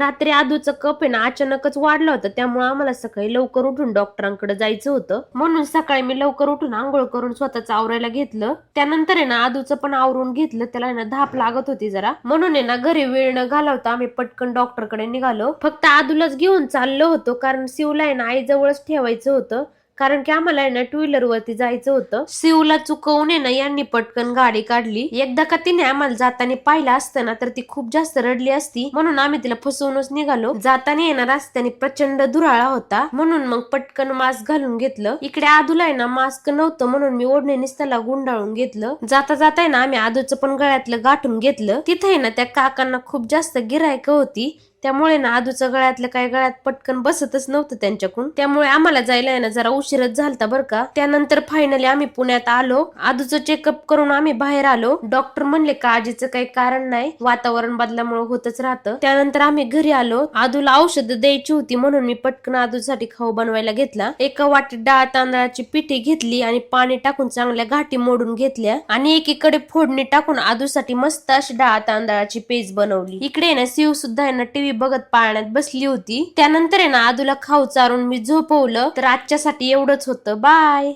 रात्री आदूचा कप आहे ना अचानकच वाढला होता, त्यामुळे आम्हाला सकाळी लवकर उठून डॉक्टरांकडे जायचं होतं. म्हणून सकाळी मी लवकर उठून आंघोळ करून स्वतःच आवरायला घेतलं. त्यानंतर आहे ना आदूचं पण आवरून घेतलं. त्याला आहे ना धाप लागत होती जरा, म्हणून आहे ना घरी वेळ न घालवता आम्ही पटकन डॉक्टरकडे निघालो. फक्त आदूलाच घेऊन चाललो होतो, कारण शिवला आहे ना आईजवळच ठेवायचं होतं. कारण की आम्हाला आहे ना टू व्हीलर वरती जायचं होतं. शिवला चुकवून आहे ना यांनी पटकन गाडी काढली. एकदा का तिने आम्हाला जाताना पाहिलं असतं ना तर ती खूप जास्त रडली असती, म्हणून आम्ही तिला फसवूनच निघालो. जाताना आहे ना रस्त्याने प्रचंड धुराळा होता, म्हणून मग पटकन मास्क घालून घेतलं. इकडे आदूला आहे ना मास्क नव्हतं, म्हणून मी ओढणीनेच त्याला गुंडाळून घेतलं. जाता जाता आहे ना आम्ही आदूचं पण गळ्यातलं गाठून घेतलं. तिथे आहे ना त्या काकांना खूप जास्त गिऱ्हाईक होती, त्यामुळे ना आदूचं गळ्यातलं काय गळ्यात पटकन बसतच नव्हतं त्यांच्याकडून. त्यामुळे आम्हाला जायला ना जरा उशीरच झालता बरं का. त्यानंतर फायनली आम्ही पुण्यात आलो. आदूचं चेकअप करून आम्ही बाहेर आलो. डॉक्टर म्हणले काळजीचं काही कारण नाही, वातावरण बदलामुळे होतच राहतं. त्यानंतर आम्ही घरी आलो. आदूला औषध द्यायची होती, म्हणून मी पटकन आदूसाठी खाऊ बनवायला घेतला. एका वाटीत डाळ तांदळाची पिठी घेतली आणि पाणी टाकून चांगल्या घाटी मोडून घेतल्या आणि एकीकडे फोडणी टाकून आदूसाठी मस्त अशी डाळ तांदळाची पेज बनवली. इकडे ना शिव सुद्धा आहे ना टीव्ही बघत पाळण्यात बसली होती. त्यानंतर आहे ना आदूला खाऊ चारून मी झोपवलं. तर आजच्यासाठी एवढंच होतं. बाय.